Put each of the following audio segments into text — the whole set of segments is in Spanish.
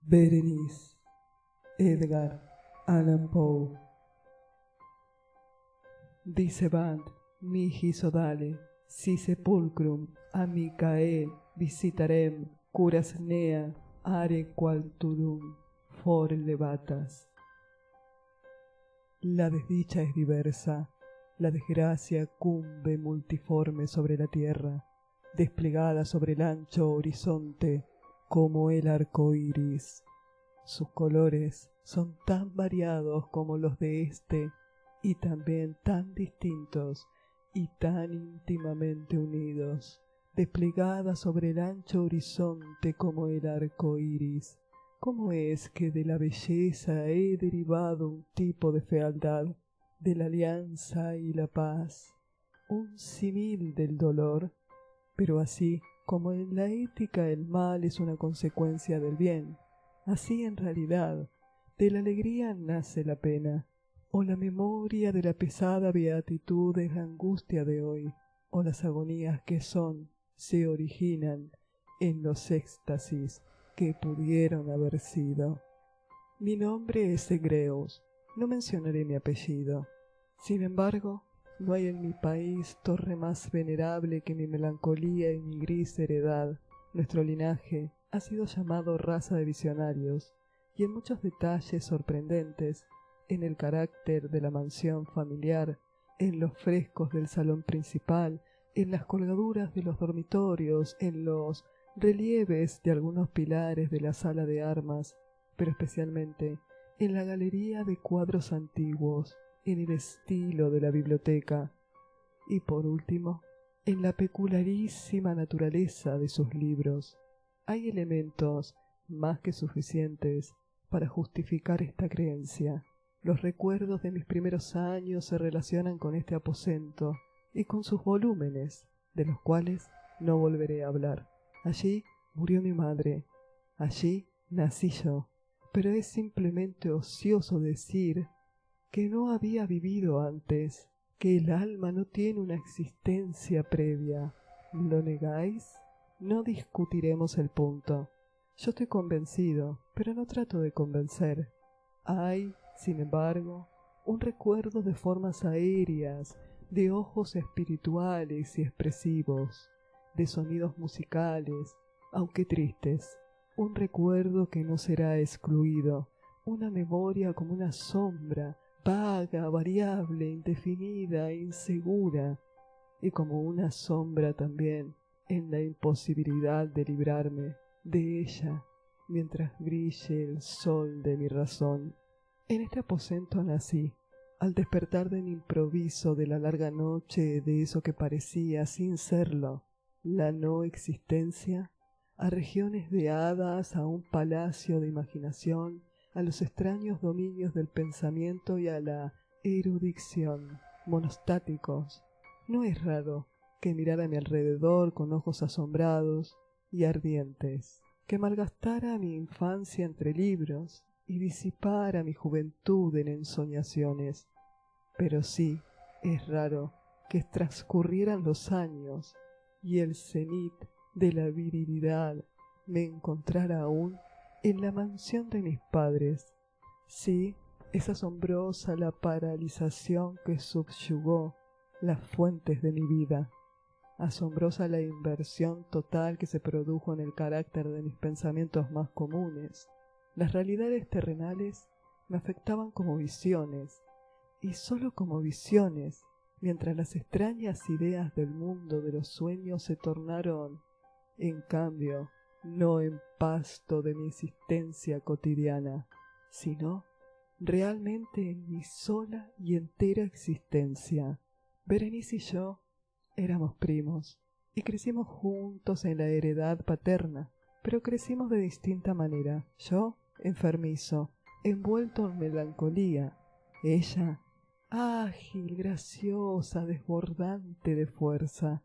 Berenice, Edgar Allan Poe. Dicebant mihi sodale, si sepulcrum amicae visitarem curas nea are qual tudum for levatas. La desdicha es diversa, la desgracia cumbe multiforme sobre la tierra, desplegada sobre el ancho horizonte como el arco iris. Sus colores son tan variados como los de éste, y también tan distintos y tan íntimamente unidos, desplegada sobre el ancho horizonte como el arco iris. ¿Cómo es que de la belleza he derivado un tipo de fealdad, de la alianza y la paz, un símil del dolor? Pero así como en la ética el mal es una consecuencia del bien, así en realidad de la alegría nace la pena, o la memoria de la pesada beatitud es la angustia de hoy, o las agonías que son se originan en los éxtasis que pudieron haber sido. Mi nombre es Egreus, no mencionaré mi apellido. Sin embargo, no hay en mi país torre más venerable que mi melancolía y mi gris heredad. Nuestro linaje ha sido llamado raza de visionarios, y en muchos detalles sorprendentes, en el carácter de la mansión familiar, en los frescos del salón principal, en las colgaduras de los dormitorios, en los relieves de algunos pilares de la sala de armas, pero especialmente en la galería de cuadros antiguos, en el estilo de la biblioteca, y por último, en la peculiarísima naturaleza de sus libros. Hay elementos más que suficientes para justificar esta creencia. Los recuerdos de mis primeros años se relacionan con este aposento y con sus volúmenes, de los cuales no volveré a hablar. Allí murió mi madre, allí nací yo, pero es simplemente ocioso decir que no había vivido antes, que el alma no tiene una existencia previa. ¿Lo negáis? No discutiremos el punto. Yo estoy convencido, pero no trato de convencer. Hay, sin embargo, un recuerdo de formas aéreas, de ojos espirituales y expresivos, de sonidos musicales, aunque tristes, un recuerdo que no será excluido, una memoria como una sombra, vaga, variable, indefinida, insegura, y como una sombra también en la imposibilidad de librarme de ella mientras brille el sol de mi razón. En este aposento nací, al despertar de mi improviso de la larga noche, de eso que parecía, sin serlo, la no existencia, a regiones de hadas, a un palacio de imaginación, a los extraños dominios del pensamiento y a la erudición, monostáticos. No es raro que mirara a mi alrededor con ojos asombrados y ardientes, que malgastara mi infancia entre libros y disipara mi juventud en ensoñaciones. Pero sí, es raro que transcurrieran los años y el cenit de la virilidad me encontrara aún en la mansión de mis padres. Sí, es asombrosa la paralización que subyugó las fuentes de mi vida. Asombrosa la inversión total que se produjo en el carácter de mis pensamientos más comunes. Las realidades terrenales me afectaban como visiones, y sólo como visiones, mientras las extrañas ideas del mundo de los sueños se tornaron, en cambio, no en pasto de mi existencia cotidiana, sino realmente en mi sola y entera existencia. Berenice y yo éramos primos, y crecimos juntos en la heredad paterna, pero crecimos de distinta manera. Yo, enfermizo, envuelto en melancolía; ella, ágil, graciosa, desbordante de fuerza.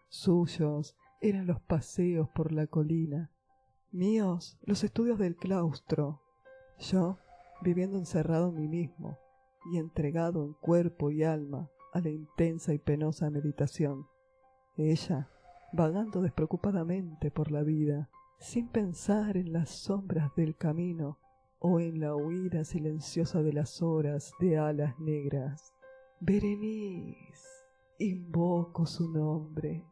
Suyos eran los paseos por la colina, míos los estudios del claustro. Yo, viviendo encerrado en mí mismo y entregado en cuerpo y alma a la intensa y penosa meditación; ella, vagando despreocupadamente por la vida, sin pensar en las sombras del camino o en la huida silenciosa de las horas de alas negras. Berenice, invoco su nombre,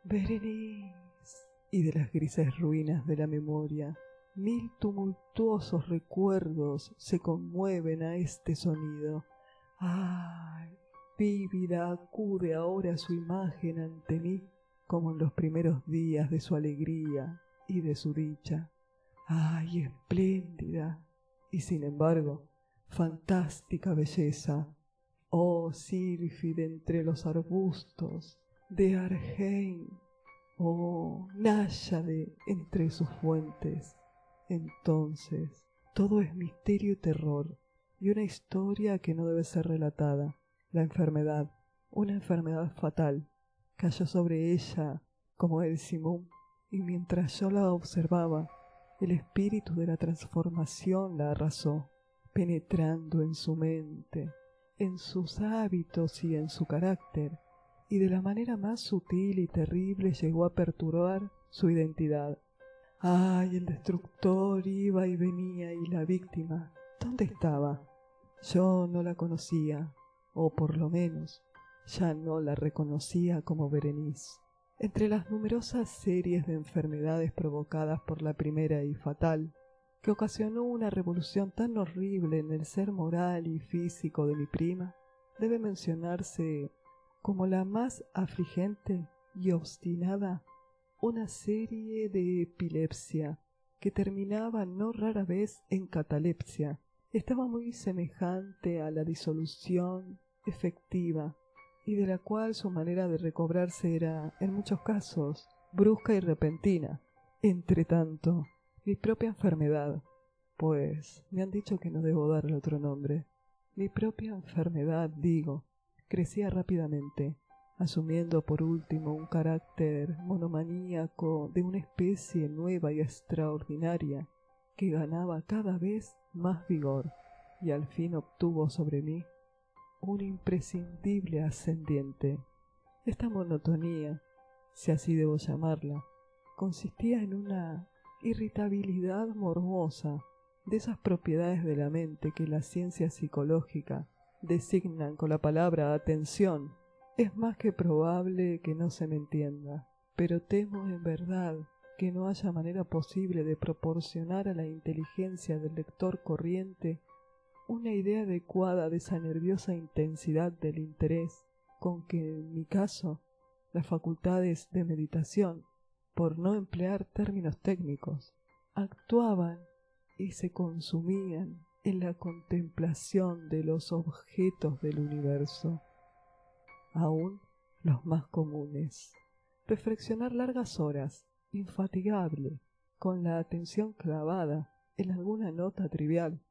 Berenice, y de las grises ruinas de la memoria, mil tumultuosos recuerdos se conmueven a este sonido. ¡Ay! Vívida acude ahora su imagen ante mí, como en los primeros días de su alegría y de su dicha. ¡Ay, espléndida! Y sin embargo, fantástica belleza. Oh, sílfide entre los arbustos de Argein. Oh, náyade entre sus fuentes. Entonces, todo es misterio y terror, y una historia que no debe ser relatada. La enfermedad, una enfermedad fatal, cayó sobre ella como el simón, y mientras yo la observaba, el espíritu de la transformación la arrasó, penetrando en su mente, en sus hábitos y en su carácter, y de la manera más sutil y terrible llegó a perturbar su identidad. ¡Ay! El destructor iba y venía, y la víctima, ¿dónde estaba? Yo no la conocía, o por lo menos ya no la reconocía como Berenice. Entre las numerosas series de enfermedades provocadas por la primera y fatal, que ocasionó una revolución tan horrible en el ser moral y físico de mi prima, debe mencionarse como la más afligente y obstinada una serie de epilepsia que terminaba no rara vez en catalepsia. Estaba muy semejante a la disolución efectiva, y de la cual su manera de recobrarse era, en muchos casos, brusca y repentina. Entretanto, mi propia enfermedad, pues me han dicho que no debo darle otro nombre, mi propia enfermedad, digo, crecía rápidamente, asumiendo por último un carácter monomaníaco de una especie nueva y extraordinaria, que ganaba cada vez más vigor, y al fin obtuvo sobre mí un imprescindible ascendiente. Esta monotonía, si así debo llamarla, consistía en una irritabilidad morbosa, de esas propiedades de la mente que la ciencia psicológica designan con la palabra atención. Es más que probable que no se me entienda, pero temo en verdad que no haya manera posible de proporcionar a la inteligencia del lector corriente una idea adecuada de esa nerviosa intensidad del interés con que, en mi caso, las facultades de meditación, por no emplear términos técnicos, actuaban y se consumían en la contemplación de los objetos del universo, aun los más comunes. Reflexionar largas horas, infatigable, con la atención clavada en alguna nota trivial,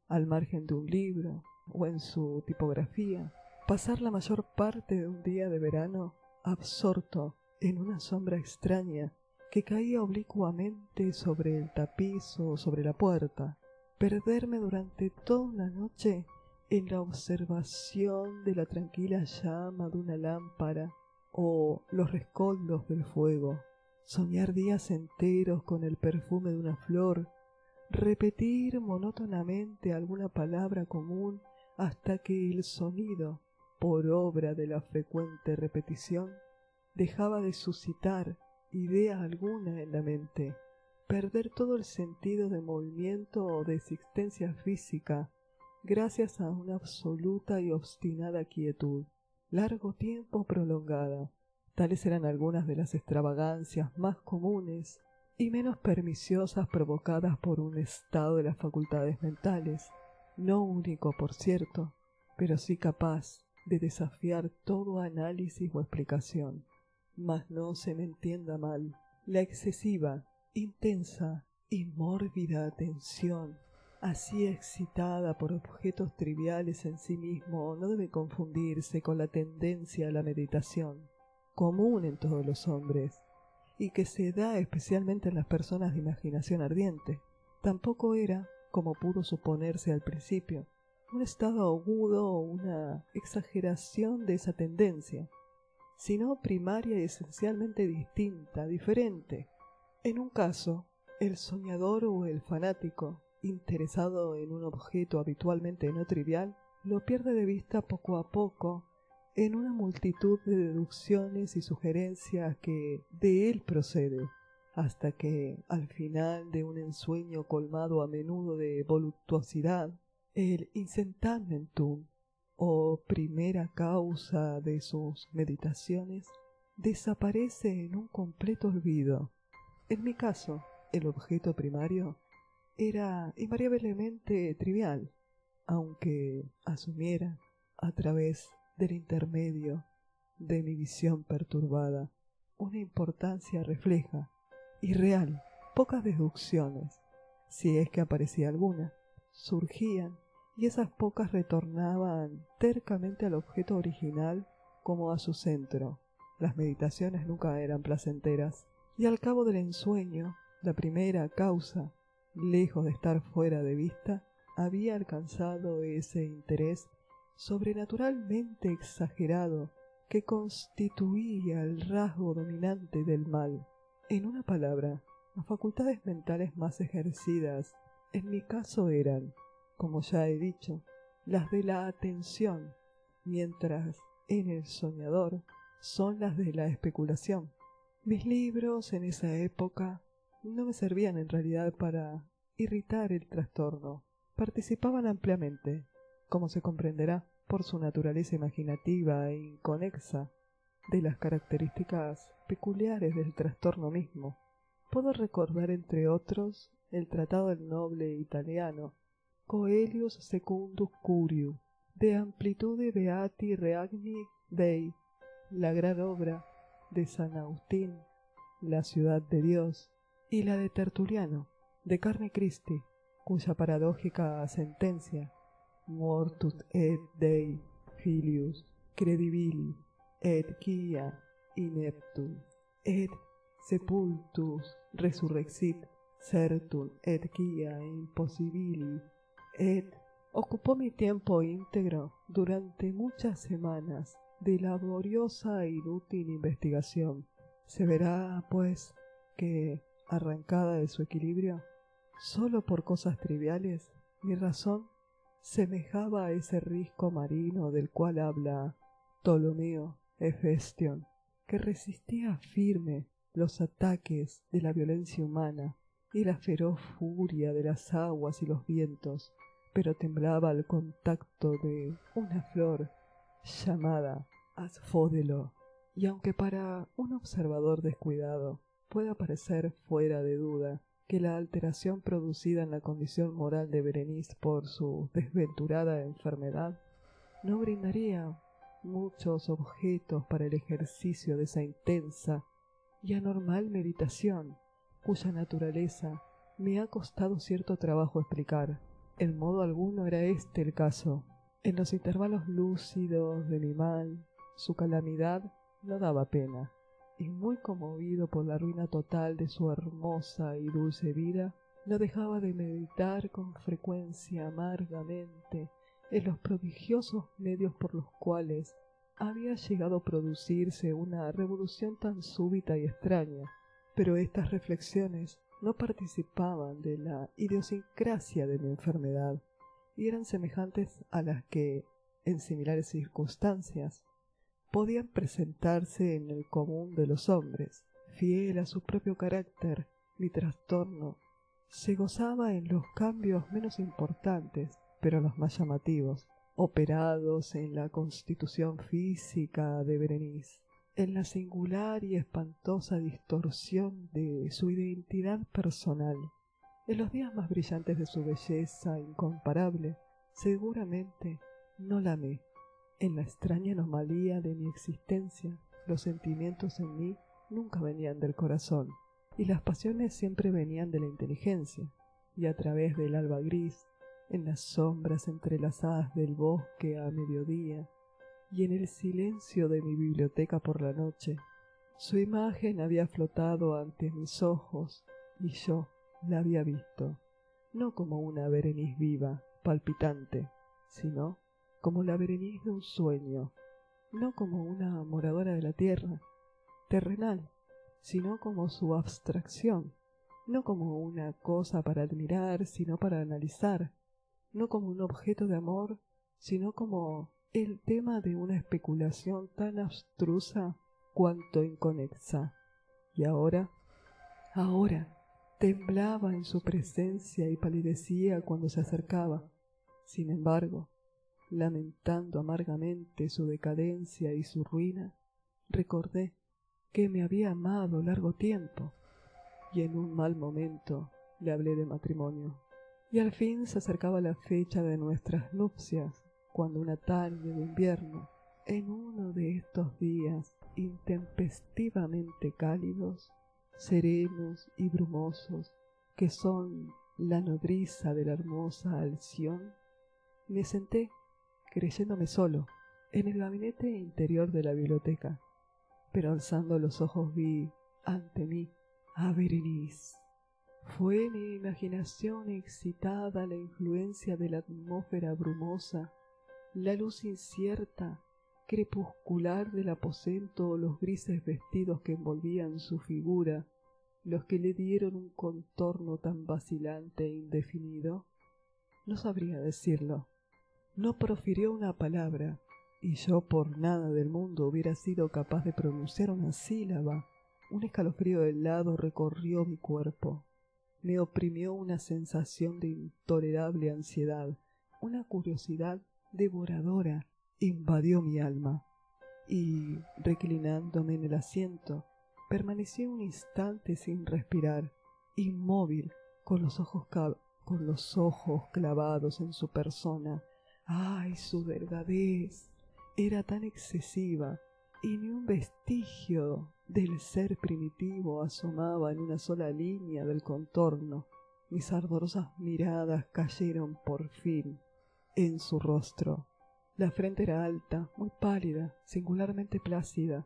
al margen de un libro o en su tipografía, pasar la mayor parte de un día de verano absorto en una sombra extraña que caía oblicuamente sobre el tapiz o sobre la puerta, perderme durante toda una noche en la observación de la tranquila llama de una lámpara o los rescoldos del fuego, soñar días enteros con el perfume de una flor, repetir monótonamente alguna palabra común hasta que el sonido, por obra de la frecuente repetición, dejaba de suscitar idea alguna en la mente, perder todo el sentido de movimiento o de existencia física gracias a una absoluta y obstinada quietud, largo tiempo prolongada. Tales eran algunas de las extravagancias más comunes y menos perniciosas provocadas por un estado de las facultades mentales, no único por cierto, pero sí capaz de desafiar todo análisis o explicación. Mas no se me entienda mal, la excesiva, intensa y mórbida atención, así excitada por objetos triviales en sí mismo, no debe confundirse con la tendencia a la meditación, común en todos los hombres, y que se da especialmente en las personas de imaginación ardiente. Tampoco era, como pudo suponerse al principio, un estado agudo o una exageración de esa tendencia, sino primaria y esencialmente distinta, diferente. En un caso, El soñador o el fanático, interesado en un objeto habitualmente no trivial, lo pierde de vista poco a poco en una multitud de deducciones y sugerencias que de él procede, hasta que, al final de un ensueño colmado a menudo de voluptuosidad, el incentamentum, o primera causa de sus meditaciones, desaparece en un completo olvido. En mi caso, el objeto primario era invariablemente trivial, aunque asumiera, a través del intermedio de mi visión perturbada, una importancia refleja y real. Pocas deducciones, si es que aparecía alguna, surgían, y esas pocas retornaban tercamente al objeto original como a su centro. Las meditaciones nunca eran placenteras, y al cabo del ensueño, la primera causa, lejos de estar fuera de vista, había alcanzado ese interés sobrenaturalmente exagerado que constituía el rasgo dominante del mal. En una palabra, las facultades mentales más ejercidas en mi caso eran, como ya he dicho, las de la atención, mientras en el soñador son las de la especulación. Mis libros en esa época no me servían en realidad para irritar el trastorno. Participaban ampliamente, como se comprenderá, por su naturaleza imaginativa e inconexa, de las características peculiares del trastorno mismo. Puedo recordar, entre otros, el tratado del noble italiano Coelius Secundus Curiu, de Amplitude Beati Reagni Dei, la gran obra de San Agustín, La ciudad de Dios, y la de Tertuliano, de Carne Christi, cuya paradójica sentencia, Mortut et Dei filius credibili, et quia ineptum, et sepultus resurrexit certum, et quia impossibili, et ocupó mi tiempo íntegro durante muchas semanas de laboriosa e inútil investigación. Se verá, pues, que, arrancada de su equilibrio, solo por cosas triviales, mi razón semejaba a ese risco marino del cual habla Ptolomeo Hefestion, que resistía firme los ataques de la violencia humana y la feroz furia de las aguas y los vientos, pero temblaba al contacto de una flor llamada asfódelo, y aunque para un observador descuidado pueda parecer fuera de duda que la alteración producida en la condición moral de Berenice por su desventurada enfermedad no brindaría muchos objetos para el ejercicio de esa intensa y anormal meditación, cuya naturaleza me ha costado cierto trabajo explicar. En modo alguno era este el caso. En los intervalos lúcidos de mi mal, su calamidad no daba pena, y muy conmovido por la ruina total de su hermosa y dulce vida, no dejaba de meditar con frecuencia amargamente en los prodigiosos medios por los cuales había llegado a producirse una revolución tan súbita y extraña. Pero estas reflexiones no participaban de la idiosincrasia de mi enfermedad, y eran semejantes a las que, en similares circunstancias, podían presentarse en el común de los hombres. Fiel a su propio carácter, mi trastorno se gozaba en los cambios menos importantes, pero los más llamativos, operados en la constitución física de Berenice, en la singular y espantosa distorsión de su identidad personal. En los días más brillantes de su belleza incomparable, seguramente no la amé. En la extraña anomalía de mi existencia, los sentimientos en mí nunca venían del corazón, y las pasiones siempre venían de la inteligencia, y a través del alba gris, en las sombras entrelazadas del bosque a mediodía, y en el silencio de mi biblioteca por la noche, su imagen había flotado ante mis ojos, y yo la había visto, no como una Berenice viva, palpitante, sino como la Berenice de un sueño, no como una moradora de la tierra, terrenal, sino como su abstracción, no como una cosa para admirar, sino para analizar, no como un objeto de amor, sino como el tema de una especulación tan abstrusa cuanto inconexa. Y ahora, temblaba en su presencia y palidecía cuando se acercaba. Sin embargo, lamentando amargamente su decadencia y su ruina, recordé que me había amado largo tiempo, y en un mal momento le hablé de matrimonio. Y al fin se acercaba la fecha de nuestras nupcias, cuando una tarde de invierno, en uno de estos días intempestivamente cálidos, serenos y brumosos, que son la nodriza de la hermosa Alción, me senté, creyéndome solo, en el gabinete interior de la biblioteca, pero alzando los ojos vi ante mí a Berenice. Fue mi imaginación excitada la influencia de la atmósfera brumosa, la luz incierta, crepuscular del aposento o los grises vestidos que envolvían su figura, los que le dieron un contorno tan vacilante e indefinido? No sabría decirlo. No profirió una palabra, y yo por nada del mundo hubiera sido capaz de pronunciar una sílaba. Un escalofrío helado recorrió mi cuerpo. Me oprimió una sensación de intolerable ansiedad. Una curiosidad devoradora invadió mi alma. Y, reclinándome en el asiento, permanecí un instante sin respirar, inmóvil, con los ojos clavados en su persona. ¡Ay, su delgadez! Era tan excesiva, y ni un vestigio del ser primitivo asomaba en una sola línea del contorno. Mis ardorosas miradas cayeron por fin en su rostro. La frente era alta, muy pálida, singularmente plácida,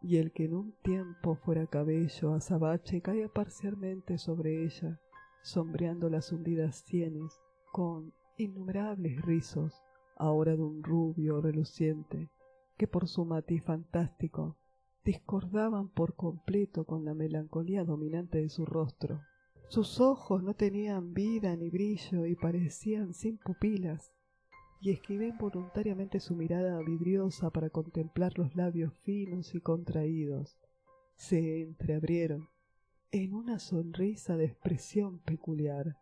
y el que en un tiempo fuera cabello azabache caía parcialmente sobre ella, sombreando las hundidas sienes con innumerables rizos, ahora de un rubio reluciente, que por su matiz fantástico discordaban por completo con la melancolía dominante de su rostro. Sus ojos no tenían vida ni brillo y parecían sin pupilas, y esquivé involuntariamente su mirada vidriosa para contemplar los labios finos y contraídos. Se entreabrieron en una sonrisa de expresión peculiar.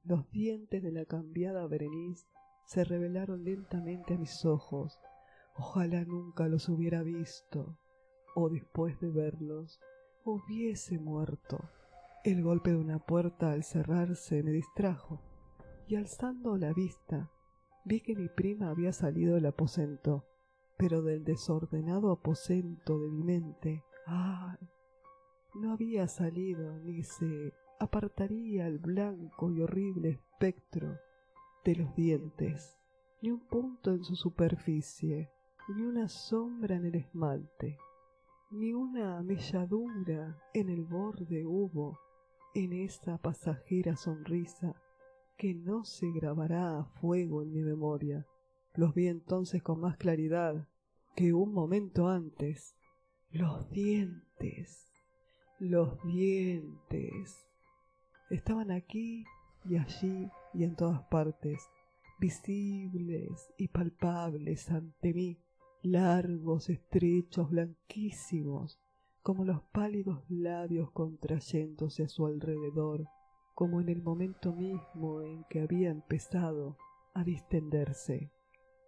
Los dientes de la cambiada Berenice se revelaron lentamente a mis ojos. Ojalá nunca los hubiera visto, o después de verlos hubiese muerto. El golpe de una puerta al cerrarse me distrajo, y alzando la vista vi que mi prima había salido del aposento, pero del desordenado aposento de mi mente, ¡ay!, no había salido ni se apartaría el blanco y horrible espectro de los dientes, ni un punto en su superficie, ni una sombra en el esmalte, ni una melladura en el borde hubo en esa pasajera sonrisa que no se grabará a fuego en mi memoria. Los vi entonces con más claridad que un momento antes. Los dientes estaban aquí y allí y en todas partes, visibles y palpables ante mí, largos, estrechos, blanquísimos, como los pálidos labios contrayéndose a su alrededor, como en el momento mismo en que había empezado a distenderse.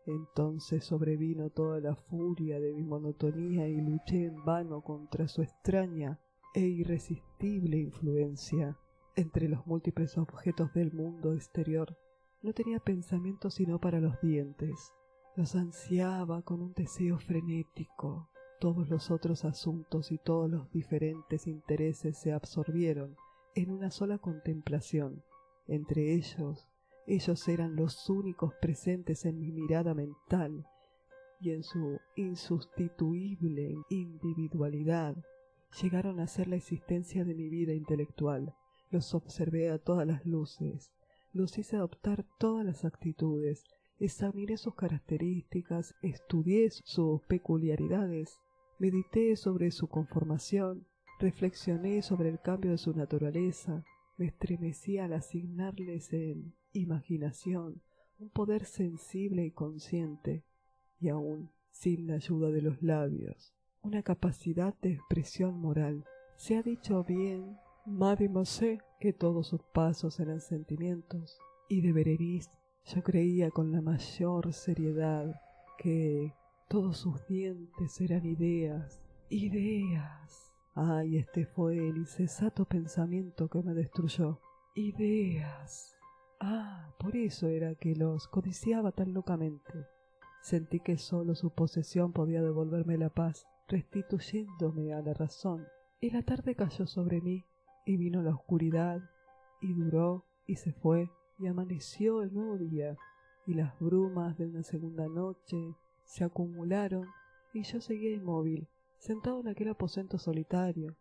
Entonces sobrevino toda la furia de mi monotonía y luché en vano contra su extraña e irresistible influencia. Entre los múltiples objetos del mundo exterior no tenía pensamiento sino para los dientes. Los ansiaba con un deseo frenético. Todos los otros asuntos y todos los diferentes intereses se absorbieron en una sola contemplación. Entre ellos eran los únicos presentes en mi mirada mental, y en su insustituible individualidad llegaron a ser la existencia de mi vida intelectual. Los observé a todas las luces, los hice adoptar todas las actitudes, examiné sus características, estudié sus peculiaridades, medité sobre su conformación, reflexioné sobre el cambio de su naturaleza, Me estremecí al asignarles en imaginación un poder sensible y consciente, y aún sin la ayuda de los labios, una capacidad de expresión moral. Se ha dicho bien, mademoiselle, que todos sus pasos eran sentimientos, y de Berenice yo creía con la mayor seriedad que todos sus dientes eran ideas, ideas. Ay, este fue el insensato pensamiento que me destruyó. Ideas. Ah, por eso era que los codiciaba tan locamente. Sentí que solo su posesión podía devolverme la paz, restituyéndome a la razón. Y la tarde cayó sobre mí, y vino la oscuridad, y duró, y se fue, y amaneció el nuevo día, y las brumas de una segunda noche se acumularon, y yo seguía inmóvil, sentado en aquel aposento solitario,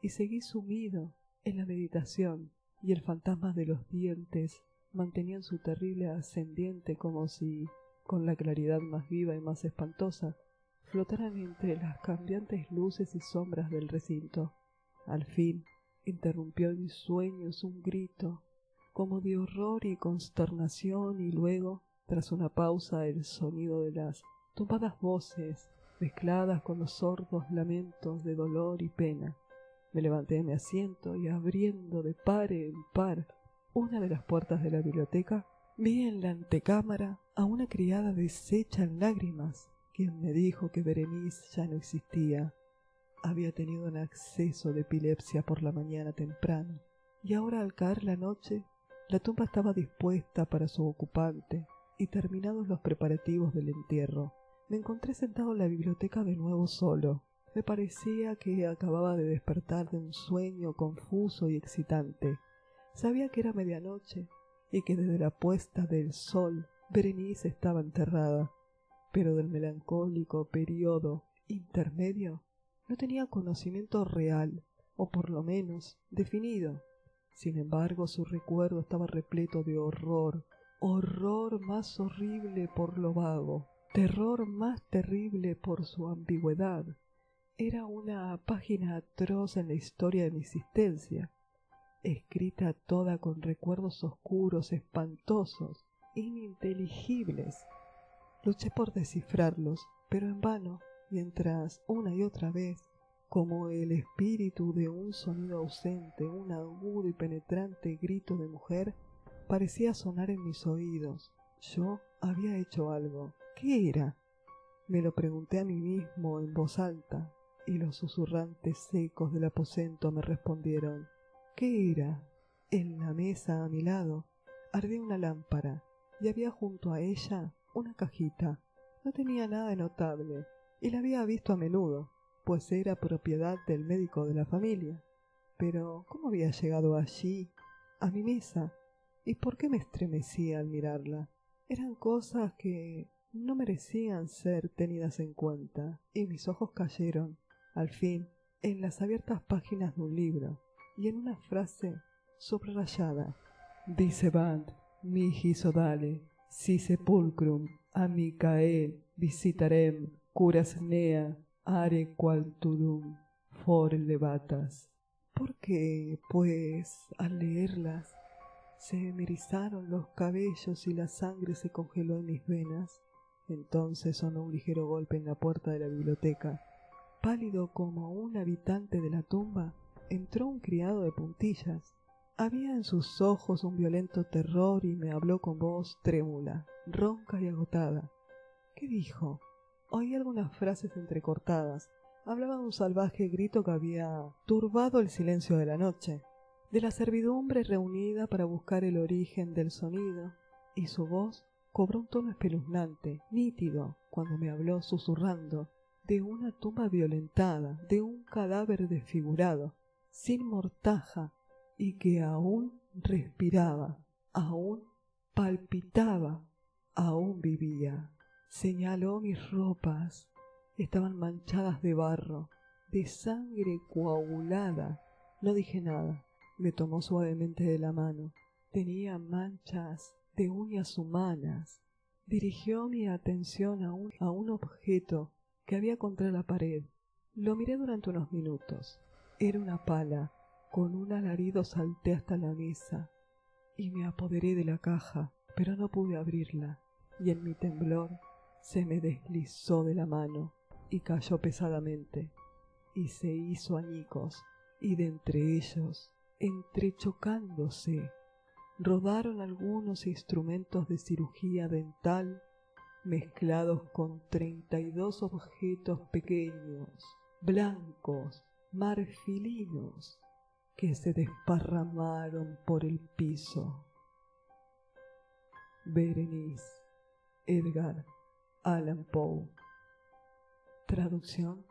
y seguí sumido en la meditación, y el fantasma de los dientes mantenían su terrible ascendiente como si, con la claridad más viva y más espantosa, flotaran entre las cambiantes luces y sombras del recinto. Al fin interrumpió en mis sueños un grito, como de horror y consternación, y luego, tras una pausa, el sonido de las tumbadas voces, mezcladas con los sordos lamentos de dolor y pena. Me levanté de mi asiento y, abriendo de par en par una de las puertas de la biblioteca, vi en la antecámara a una criada deshecha en lágrimas, quien me dijo que Berenice ya no existía. Había tenido un acceso de epilepsia por la mañana temprano, y ahora, al caer la noche, la tumba estaba dispuesta para su ocupante, y terminados los preparativos del entierro, me encontré sentado en la biblioteca de nuevo solo. Me parecía que acababa de despertar de un sueño confuso y excitante. Sabía que era medianoche y que desde la puesta del sol Berenice estaba enterrada, pero del melancólico período intermedio no tenía conocimiento real, o por lo menos definido. Sin embargo, su recuerdo estaba repleto de horror, horror más horrible por lo vago, terror más terrible por su ambigüedad. Era una página atroz en la historia de mi existencia, escrita toda con recuerdos oscuros, espantosos, ininteligibles. Luché por descifrarlos, pero en vano, mientras una y otra vez, como el espíritu de un sonido ausente, un agudo y penetrante grito de mujer, parecía sonar en mis oídos. Yo había hecho algo. ¿Qué era? Me lo pregunté a mí mismo en voz alta, y los susurrantes secos del aposento me respondieron. ¿Qué era? En la mesa a mi lado ardía una lámpara, y había junto a ella una cajita. No tenía nada de notable, y la había visto a menudo, pues era propiedad del médico de la familia. Pero ¿cómo había llegado allí, a mi mesa? ¿Y por qué me estremecía al mirarla? Eran cosas que no merecían ser tenidas en cuenta, y mis ojos cayeron, al fin, en las abiertas páginas de un libro, y en una frase subrayada. Dicebant mihi sodale, si sepulcrum amicae visitarem curas nea are qual tudum for levatas. ¿Por qué, pues, al leerlas, se me erizaron los cabellos y la sangre se congeló en mis venas? Entonces sonó un ligero golpe en la puerta de la biblioteca. Pálido como un habitante de la tumba, entró un criado de puntillas. Había en sus ojos un violento terror y me habló con voz trémula, ronca y agotada. ¿Qué dijo? Oí algunas frases entrecortadas. Hablaba de un salvaje grito que había turbado el silencio de la noche, de la servidumbre reunida para buscar el origen del sonido, y su voz cobró un tono espeluznante, nítido, cuando me habló susurrando de una tumba violentada, de un cadáver desfigurado, sin mortaja, y que aún respiraba, aún palpitaba, aún vivía. Señaló mis ropas. Estaban manchadas de barro, de sangre coagulada. No dije nada. Me tomó suavemente de la mano. Tenía manchas de uñas humanas. Dirigió mi atención a un objeto que había contra la pared. Lo miré durante unos minutos. Era una pala, Con un alarido salté hasta la mesa y me apoderé de la caja, pero no pude abrirla, y en mi temblor se me deslizó de la mano y cayó pesadamente, y se hizo añicos, y de entre ellos, entrechocándose, rodaron algunos instrumentos de cirugía dental mezclados con 32 objetos pequeños, blancos, marfilinos, que se desparramaron por el piso. Berenice, Edgar Allan Poe. Traducción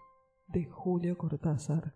de Julio Cortázar.